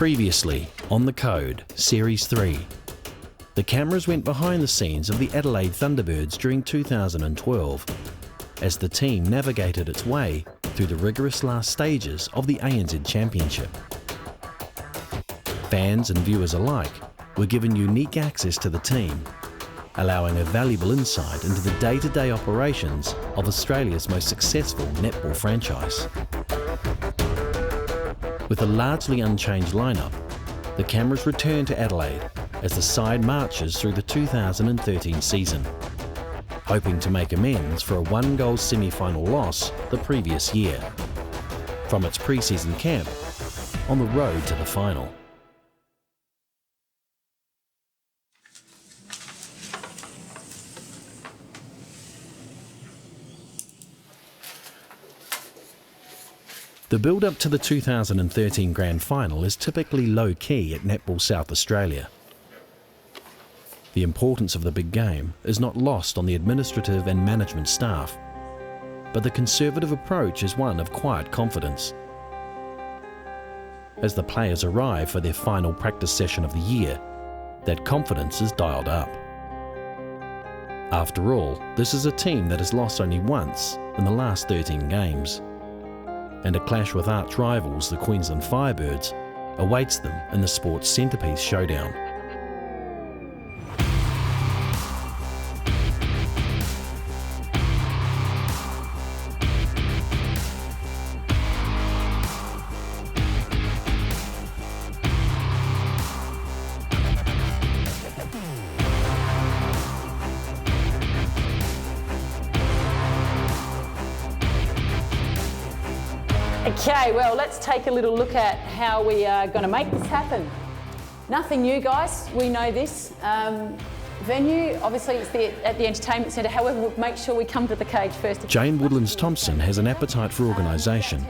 Previously on The Code, Series 3. The cameras went behind the scenes of the Adelaide Thunderbirds during 2012 as the team navigated its way through the rigorous last stages of the ANZ Championship. Fans and viewers alike were given unique access to the team, allowing a valuable insight into the day-to-day operations of Australia's most successful netball franchise. With a largely unchanged lineup, the cameras return to Adelaide as the side marches through the 2013 season, hoping to make amends for a one-goal semi-final loss the previous year, from its pre-season camp on the road to the final. The build-up to the 2013 Grand Final is typically low-key at Netball South Australia. The importance of the big game is not lost on the administrative and management staff, but the conservative approach is one of quiet confidence. As the players arrive for their final practice session of the year, that confidence is dialed up. After all, this is a team that has lost only once in the last 13 games. And a clash with arch rivals, the Queensland Firebirds, awaits them in the sport's centrepiece showdown. Okay, well, let's take a little look at how we are going to make this happen. Nothing new, guys. We know this. Venue, obviously, it's at the entertainment centre. However, we'll make sure we come to the cage first. Jane Woodlands-Thompson has an appetite for organisation,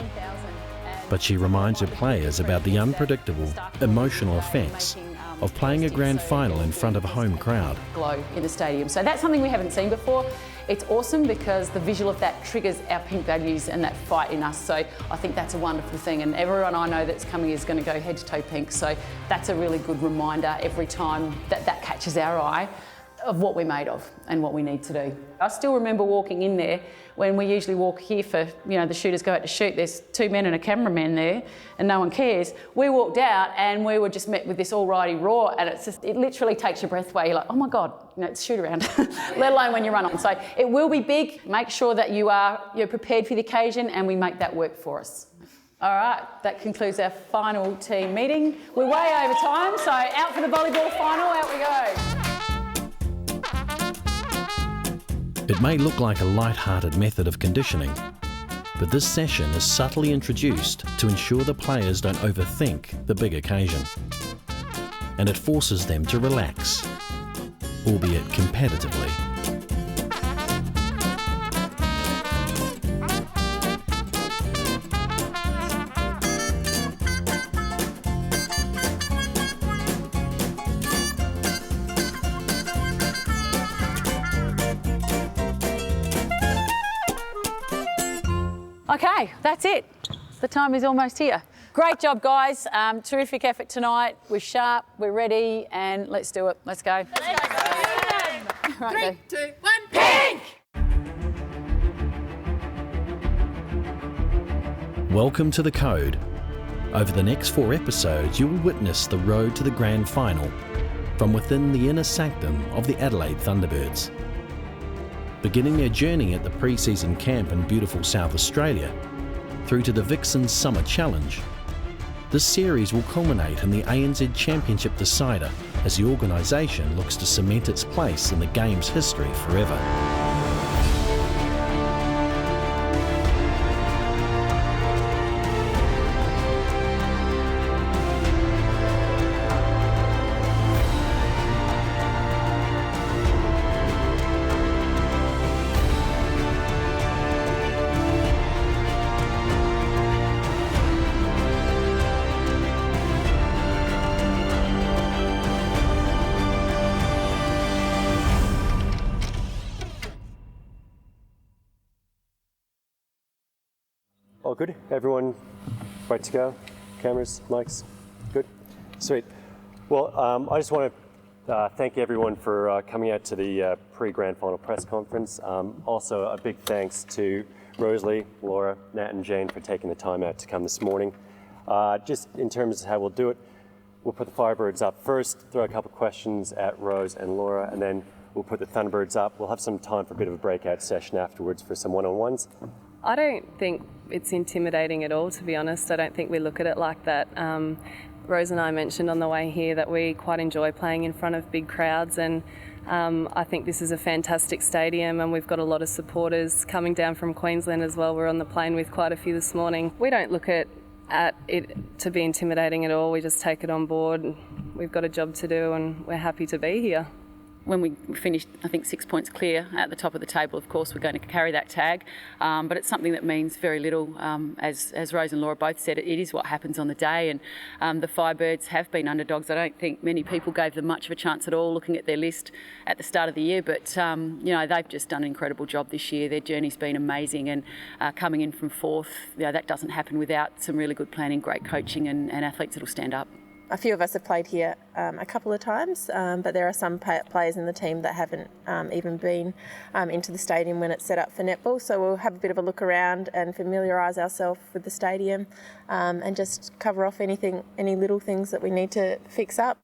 but she reminds her players about the unpredictable, emotional effects of playing a grand final in front of a home crowd. Glow in the stadium. So that's something we haven't seen before. It's awesome because the visual of that triggers our pink values and that fight in us. So I think that's a wonderful thing, and everyone I know that's coming is going to go head to toe pink. So that's a really good reminder every time that catches our eye of what we're made of and what we need to do. I still remember walking in there when we usually walk here for, the shooters go out to shoot, there's two men and a cameraman there and no one cares. We walked out and we were just met with this alrighty roar, and it literally takes your breath away. You're like, oh my God, it's shoot around, let alone when you run on. So it will be big. Make sure that you're prepared for the occasion and we make that work for us. All right, that concludes our final team meeting. We're way over time, so out for the volleyball final, out we go. It may look like a light-hearted method of conditioning, but this session is subtly introduced to ensure the players don't overthink the big occasion. And it forces them to relax, albeit competitively. Okay, that's it. The time is almost here. Great job, guys. Terrific effort tonight. We're sharp, we're ready, and let's do it. Let's go. Let's go. Right, 3, 2, 1, pink! Welcome to The Code. Over the next 4 episodes, you will witness the road to the grand final from within the inner sanctum of the Adelaide Thunderbirds. Beginning their journey at the pre-season camp in beautiful South Australia, through to the Vixens Summer Challenge, this series will culminate in the ANZ Championship decider as the organisation looks to cement its place in the game's history forever. All good? Everyone ready to go? Cameras, mics, good? Sweet. Well, I just want to thank everyone for coming out to the pre-Grand Final press conference. Also, a big thanks to Rosalie, Laura, Nat and Jane for taking the time out to come this morning. Just in terms of how we'll do it, we'll put the Firebirds up first, throw a couple of questions at Rose and Laura, and then we'll put the Thunderbirds up. We'll have some time for a bit of a breakout session afterwards for some one-on-ones. I don't think it's intimidating at all, to be honest. I don't think we look at it like that. Rose and I mentioned on the way here that we quite enjoy playing in front of big crowds, and I think this is a fantastic stadium, and we've got a lot of supporters coming down from Queensland as well. We're on the plane with quite a few this morning. We don't look at it to be intimidating at all. We just take it on board. We've got a job to do and we're happy to be here. When we finished, I think 6 points clear at the top of the table, of course, we're going to carry that tag. But it's something that means very little. As Rose and Laura both said, it is what happens on the day. And the Firebirds have been underdogs. I don't think many people gave them much of a chance at all looking at their list at the start of the year. But, they've just done an incredible job this year. Their journey's been amazing. And coming in from fourth, that doesn't happen without some really good planning, great coaching and athletes that'll stand up. A few of us have played here a couple of times, but there are some players in the team that haven't even been into the stadium when it's set up for netball. So we'll have a bit of a look around and familiarise ourselves with the stadium and just cover off any little things that we need to fix up.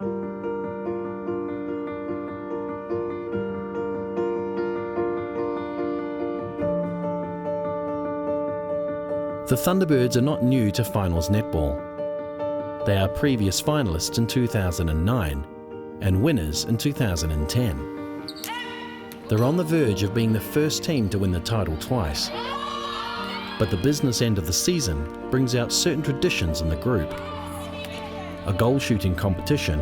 The Thunderbirds are not new to finals netball. They are previous finalists in 2009 and winners in 2010. They're on the verge of being the first team to win the title twice. But the business end of the season brings out certain traditions in the group. A goal shooting competition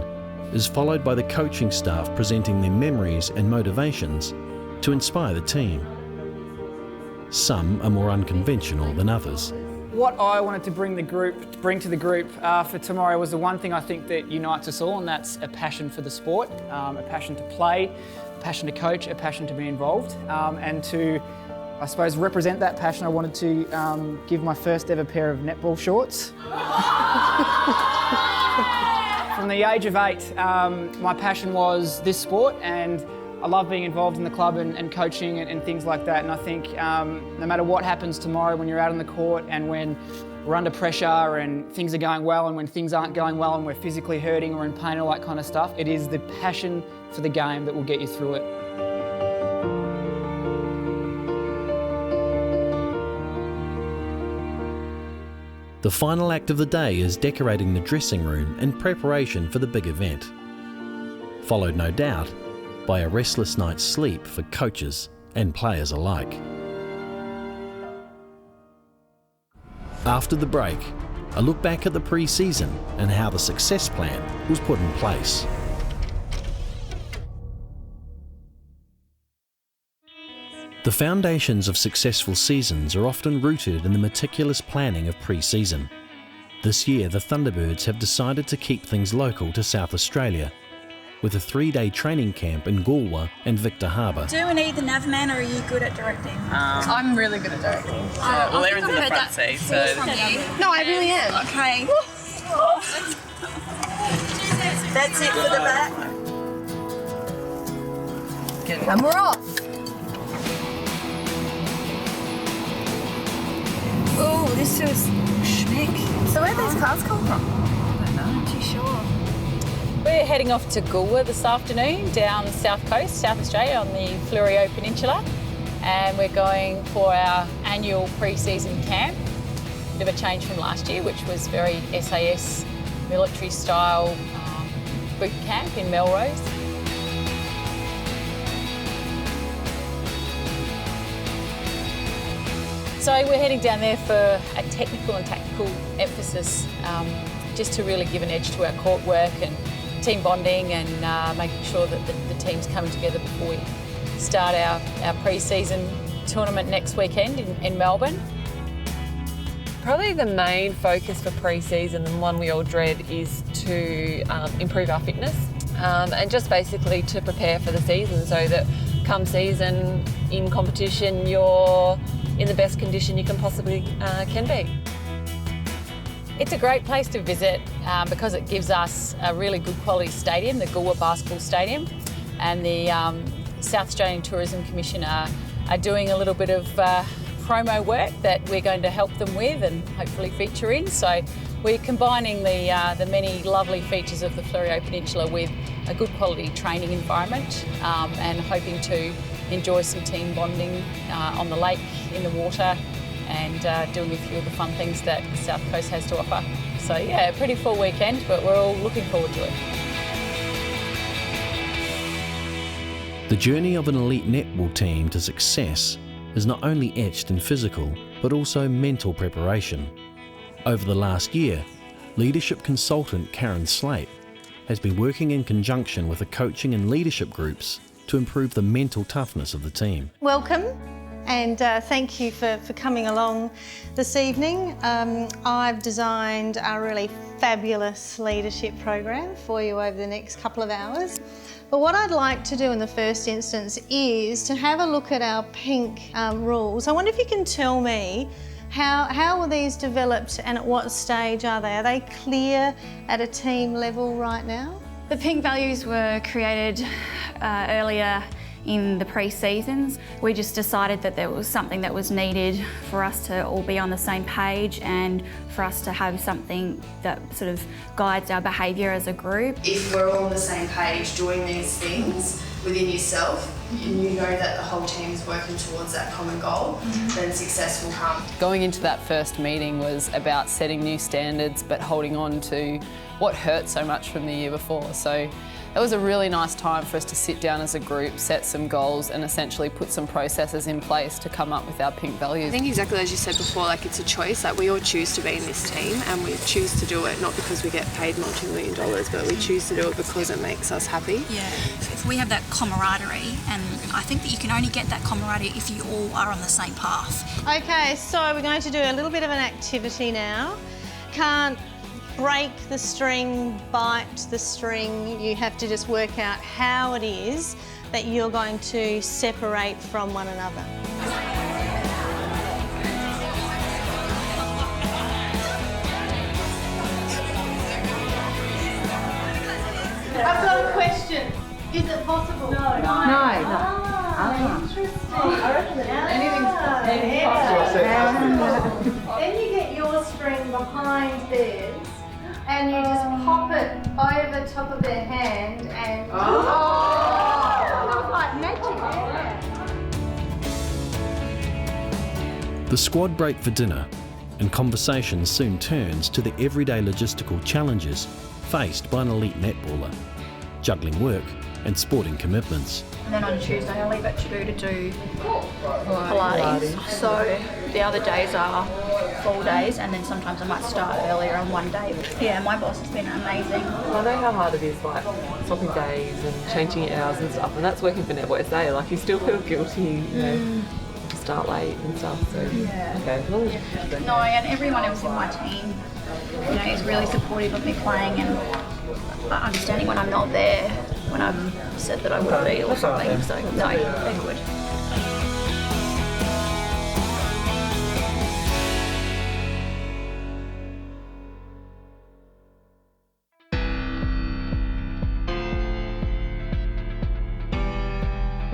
is followed by the coaching staff presenting their memories and motivations to inspire the team. Some are more unconventional than others. What I wanted to bring to the group for tomorrow was the one thing I think that unites us all, and that's a passion for the sport, a passion to play, a passion to coach, a passion to be involved, and to, I suppose, represent that passion. I wanted to give my first ever pair of netball shorts. From the age of 8, my passion was this sport, and I love being involved in the club and coaching and things like that. And I think no matter what happens tomorrow, when you're out on the court and when we're under pressure and things are going well and when things aren't going well and we're physically hurting or in pain, all that kind of stuff, it is the passion for the game that will get you through it. The final act of the day is decorating the dressing room in preparation for the big event. Followed, no doubt, by a restless night's sleep for coaches and players alike. After the break, a look back at the pre-season and how the success plan was put in place. The foundations of successful seasons are often rooted in the meticulous planning of pre-season. This year, the Thunderbirds have decided to keep things local to South Australia, with a 3-day training camp in Goolwa and Victor Harbour. Do we need the nav man, or are you good at directing? I'm really good at directing. Well, Erin's in the front seat, so... No, I really am. Okay. That's it for the back. And we're off. Oh, this feels schmick. So where do these cars come from? I don't know. I'm too sure. We're heading off to Goolwa this afternoon, down the south coast, South Australia, on the Fleurieu Peninsula, and we're going for our annual pre-season camp. Bit of a change from last year, which was very SAS military style boot camp in Melrose. So we're heading down there for a technical and tactical emphasis, just to really give an edge to our court work and team bonding and making sure that the team's coming together before we start our pre-season tournament next weekend in Melbourne. Probably the main focus for pre-season, and one we all dread, is to improve our fitness and just basically to prepare for the season, so that come season in competition you're in the best condition you can possibly can be. It's a great place to visit because it gives us a really good quality stadium, the Goolwa Basketball Stadium, and the South Australian Tourism Commission are doing a little bit of promo work that we're going to help them with and hopefully feature in. So we're combining the many lovely features of the Fleurieu Peninsula with a good quality training environment and hoping to enjoy some team bonding on the lake, in the water, and doing a few of the fun things that the South Coast has to offer. So yeah, a pretty full weekend, but we're all looking forward to it. The journey of an elite netball team to success is not only etched in physical, but also mental preparation. Over the last year, leadership consultant Currant Shed has been working in conjunction with the coaching and leadership groups to improve the mental toughness of the team. Welcome, and thank you for coming along this evening. I've designed a really fabulous leadership program for you over the next couple of hours. But what I'd like to do in the first instance is to have a look at our pink rules. I wonder if you can tell me how were these developed and at what stage are they? Are they clear at a team level right now? The pink values were created earlier in the pre-seasons. We just decided that there was something that was needed for us to all be on the same page and for us to have something that sort of guides our behaviour as a group. If we're all on the same page doing these things within yourself, and you know that the whole team is working towards that common goal, then success will come. Going into that first meeting was about setting new standards but holding on to what hurt so much from the year before. So it was a really nice time for us to sit down as a group, set some goals and essentially put some processes in place to come up with our pink values. I think exactly as you said before, like it's a choice. Like we all choose to be in this team and we choose to do it not because we get paid multi-million dollars, but we choose to do it because it makes us happy. Yeah, if we have that camaraderie, and I think that you can only get that camaraderie if you all are on the same path. Okay, so we're going to do a little bit of an activity now. Can't break the string, bite the string. You have to just work out how it is that you're going to separate from one another. I've got a question. Is it possible? No. Interesting. Anything's possible. Then you get your string behind theirs and you just pop it over top of their hand and... That was like magic. The squad break for dinner and conversation soon turns to the everyday logistical challenges faced by an elite netballer, juggling work and sporting commitments. And then on Tuesday I leave at Taboo to do Pilates. So the other days are full days, and then sometimes I might start earlier on one day. Yeah, my boss has been amazing. I know how hard it is, like swapping days and changing hours and stuff, and that's working for Netball SA. Like you still feel guilty, you know, to start late and stuff. So yeah. Okay. Well, no, and everyone else in my team, you know, is really supportive of me playing and understanding when I'm not there, when I've said that I would be or something. So no, they're good.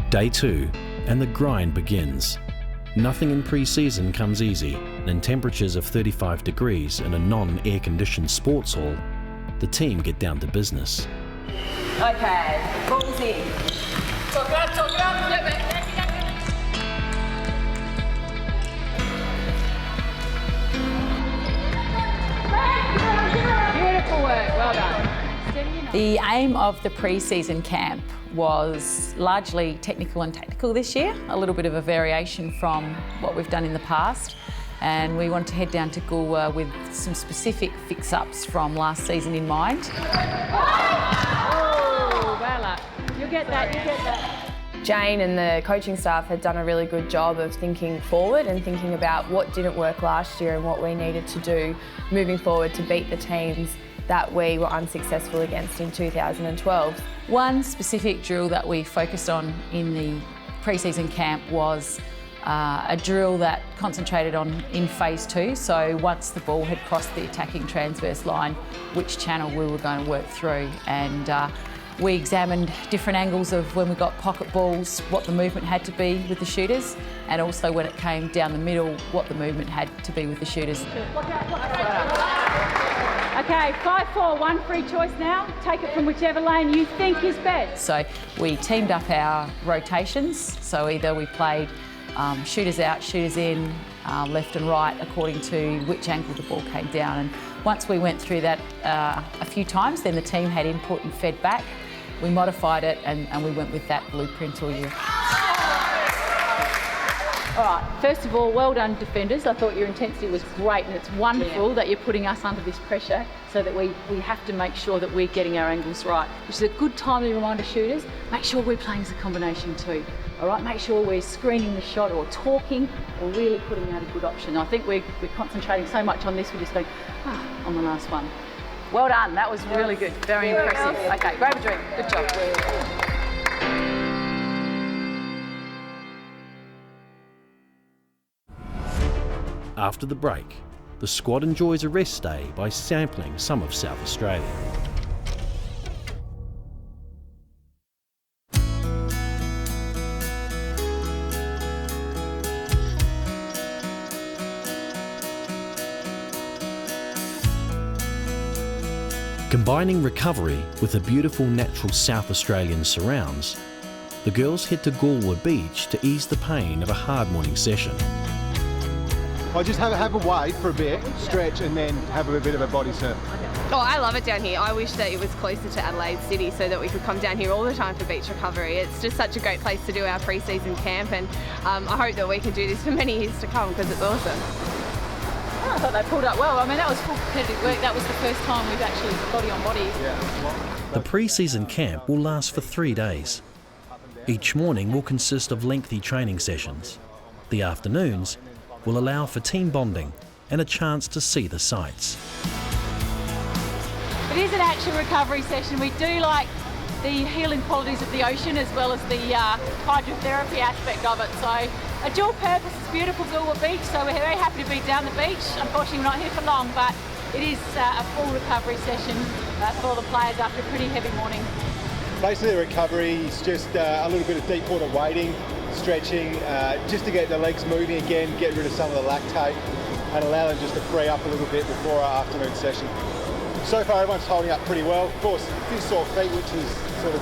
Day 2, and the grind begins. Nothing in pre-season comes easy, and in temperatures of 35 degrees in a non-air conditioned sports hall, the team get down to business. Okay, balls in. Talk it up, flip it. Beautiful work, well done. The aim of the pre-season camp was largely technical and tactical this year, a little bit of a variation from what we've done in the past. And we want to head down to Goolwa with some specific fix-ups from last season in mind. Oh, Bella, you get that. Jane and the coaching staff had done a really good job of thinking forward and thinking about what didn't work last year and what we needed to do moving forward to beat the teams that we were unsuccessful against in 2012. One specific drill that we focused on in the pre-season camp was a drill that concentrated on in phase 2. So once the ball had crossed the attacking transverse line, which channel we were going to work through. And we examined different angles of when we got pocket balls, what the movement had to be with the shooters, and also when it came down the middle, what the movement had to be with the shooters. Okay, 5-4, one free choice now. Take it from whichever lane you think is best. So we teamed up our rotations. So either we played shooters out, shooters in, left and right, according to which angle the ball came down. And once we went through that a few times, then the team had input and fed back. We modified it and we went with that blueprint all year. All right, first of all, well done defenders. I thought your intensity was great, and it's wonderful that you're putting us under this pressure so that we have to make sure that we're getting our angles right, which is a good timely reminder, shooters. Make sure we're playing as a combination too. All right, make sure we're screening the shot or talking or really putting out a good option. I think we're concentrating so much on this, we're just going, on the last one. Well done, that was really good, very impressive. Okay, grab a drink, good job. After the break, the squad enjoys a rest day by sampling some of South Australia. Combining recovery with the beautiful natural South Australian surrounds, the girls head to Goolwa Beach to ease the pain of a hard morning session. I just have a wade for a bit, stretch, and then have a bit of a body surf. Oh, I love it down here. I wish that it was closer to Adelaide City so that we could come down here all the time for beach recovery. It's just such a great place to do our pre-season camp, and I hope that we can do this for many years to come because it's awesome. I thought they pulled up well. I mean, that was full competitive work. That was the first time we've actually body on body. The pre-season camp will last for 3 days. Each morning will consist of lengthy training sessions. The afternoons will allow for team bonding and a chance to see the sights. It is an action recovery session. We do like the healing qualities of the ocean as well as the hydrotherapy aspect of it. So a dual purpose. It's beautiful Goolwa Beach, so we're very happy to be down the beach. Unfortunately, we're not here for long, but it is a full recovery session for the players after a pretty heavy morning. Basically, the recovery is just a little bit of deep water wading, stretching, just to get the legs moving again, get rid of some of the lactate, and allow them just to free up a little bit before our afternoon session. So far, everyone's holding up pretty well. Of course, a few sore feet, which is sort of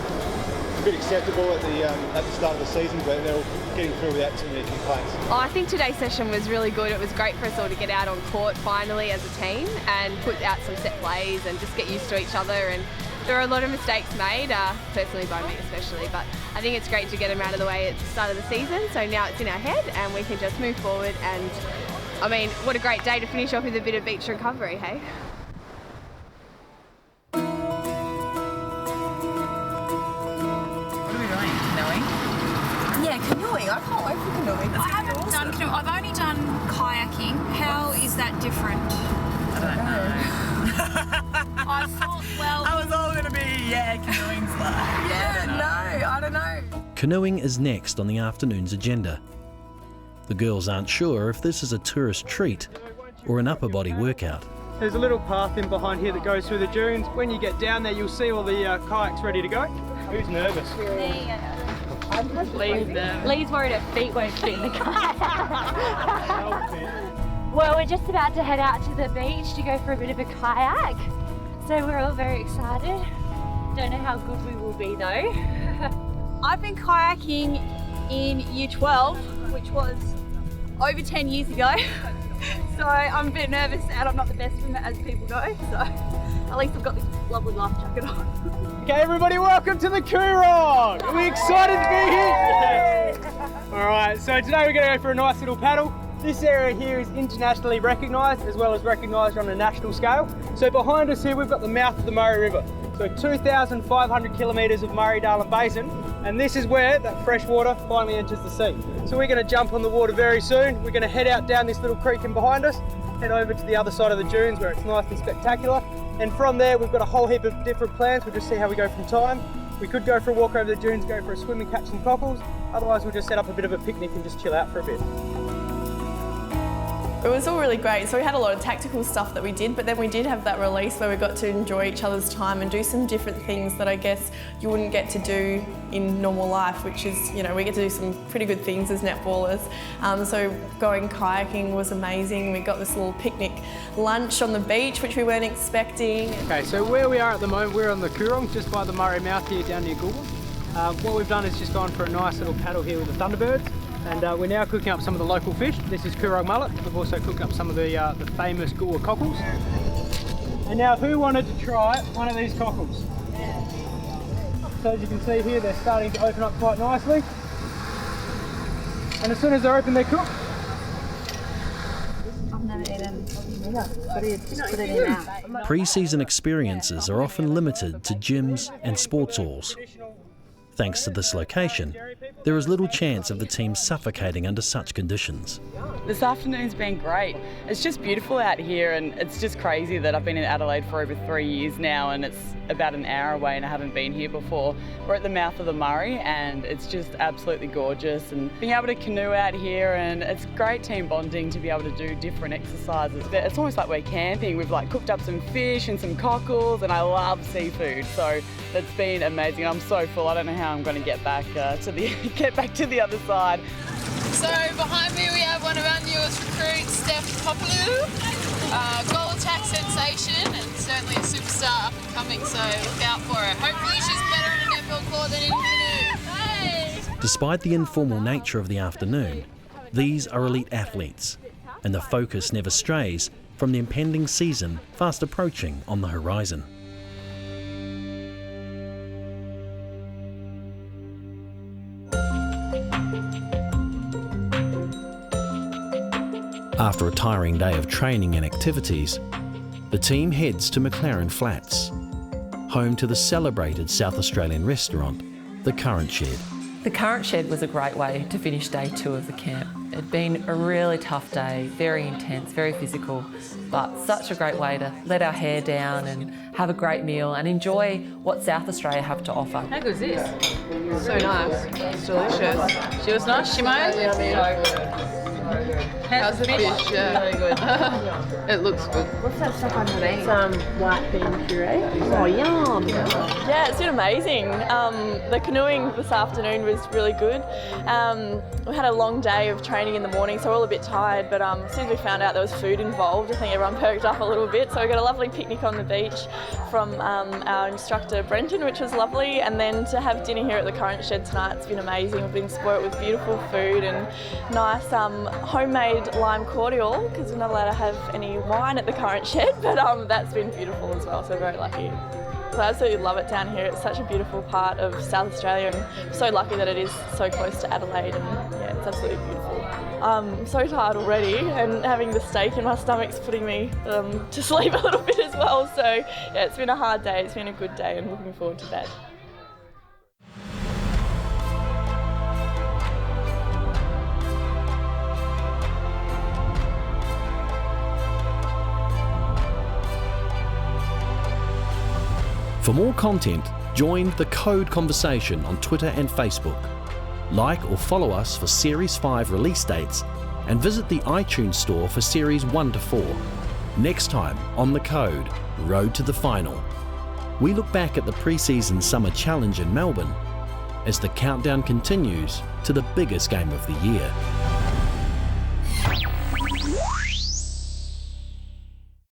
a bit acceptable at the start of the season, but they're all getting through without too many complaints. Oh, I think today's session was really good. It was great for us all to get out on court finally as a team and put out some set plays and just get used to each other. And there are a lot of mistakes made, personally by me especially, but I think it's great to get them out of the way at the start of the season. So now it's in our head and we can just move forward. And I mean, what a great day to finish off with a bit of beach recovery, hey? Canoeing? I can't wait for canoeing. I haven't done canoeing. I've only done kayaking. How is that different? I don't know. I thought, well... I was all going to be, canoeing's like... I don't know. Canoeing is next on the afternoon's agenda. The girls aren't sure if this is a tourist treat or an upper body workout. There's a little path in behind here that goes through the dunes. When you get down there, you'll see all the kayaks ready to go. Who's nervous? Lee's worried her feet won't fit in the car. Well, we're just about to head out to the beach to go for a bit of a kayak. So we're all very excited. Don't know how good we will be though. I've been kayaking in year 12, which was over 10 years ago. So I'm a bit nervous and I'm not the best swimmer as people go. So at least I've got this lovely life jacket on. Okay, everybody, welcome to the Coorong. Are we excited to be here? All right, so today we're going to go for a nice little paddle. This area here is internationally recognised as well as recognised on a national scale. So behind us here we've got the mouth of the Murray River. So 2,500 kilometres of Murray-Darling Basin, and this is where that fresh water finally enters the sea. So we're going to jump on the water very soon. We're going to head out down this little creek in behind us, head over to the other side of the dunes where it's nice and spectacular. And from there we've got a whole heap of different plans. We'll just see how we go from time. We could go for a walk over the dunes, go for a swim and catch some cockles. Otherwise we'll just set up a bit of a picnic and just chill out for a bit. It was all really great. So we had a lot of tactical stuff that we did, but then we did have that release where we got to enjoy each other's time and do some different things that I guess you wouldn't get to do in normal life, which is, you know, we get to do some pretty good things as netballers. So going kayaking was amazing. We got this little picnic lunch on the beach, which we weren't expecting. Okay, so where we are at the moment, we're on the Currant, just by the Murray mouth here down near Goolwa. What we've done is just gone for a nice little paddle here with the Thunderbirds. And we're now cooking up some of the local fish. This is Currant mullet. We've also cooked up some of the famous Goolwa cockles. And now, who wanted to try one of these cockles? So as you can see here, they're starting to open up quite nicely. And as soon as they're open, they're cooked. I've never eaten. Just put it in now. Pre-season experiences are often limited to gyms and sports halls. Thanks to this location, there is little chance of the team suffocating under such conditions. This afternoon's been great. It's just beautiful out here, and it's just crazy that I've been in Adelaide for over 3 years now, and it's about an hour away and I haven't been here before. We're at the mouth of the Murray and it's just absolutely gorgeous, and being able to canoe out here, and it's great team bonding to be able to do different exercises. It's almost like we're camping. We've like cooked up some fish and some cockles, and I love seafood, so that's been amazing. I'm so full. I don't know how I'm going to get back to the other side. So behind me we have one of our newest recruits, Steph Popolou, goal attack sensation, and certainly a superstar up and coming, so look out for her. Hopefully she's better in a netball court than in canoe. Hey! Despite the informal nature of the afternoon, these are elite athletes, and the focus never strays from the impending season fast approaching on the horizon. After a tiring day of training and activities, the team heads to McLaren Flats, home to the celebrated South Australian restaurant, the Currant Shed. The Currant Shed was a great way to finish day 2 of the camp. It'd been a really tough day, very intense, very physical, but such a great way to let our hair down and have a great meal and enjoy what South Australia have to offer. How good is this? So nice. It's delicious. She was nice, Shimo? How's the fish? Yeah. Really good. It looks good. What's that stuff underneath? It's white bean puree. Oh, yum. Yeah, it's been amazing. The canoeing this afternoon was really good. We had a long day of training in the morning, so we're all a bit tired, but as soon as we found out there was food involved, I think everyone perked up a little bit. So we got a lovely picnic on the beach from our instructor Brenton, which was lovely, and then to have dinner here at the Currant Shed tonight, it's been amazing. We've been spoilt with beautiful food and nice homemade lime cordial, because we're not allowed to have any wine at the Currant Shed, but that's been beautiful as well, so very lucky. So I absolutely love it down here. It's such a beautiful part of South Australia, and I'm so lucky that it is so close to Adelaide, and yeah, it's absolutely beautiful. I'm so tired already, and having the steak in my stomach's putting me to sleep a little bit as well, so yeah, it's been a hard day. It's been a good day, and looking forward to bed. For more content, join the Code Conversation on Twitter and Facebook. Like or follow us for Series 5 release dates, and visit the iTunes store for Series 1 to 4. Next time on The Code, Road to the Final. We look back at the pre-season Summer Challenge in Melbourne as the countdown continues to the biggest game of the year.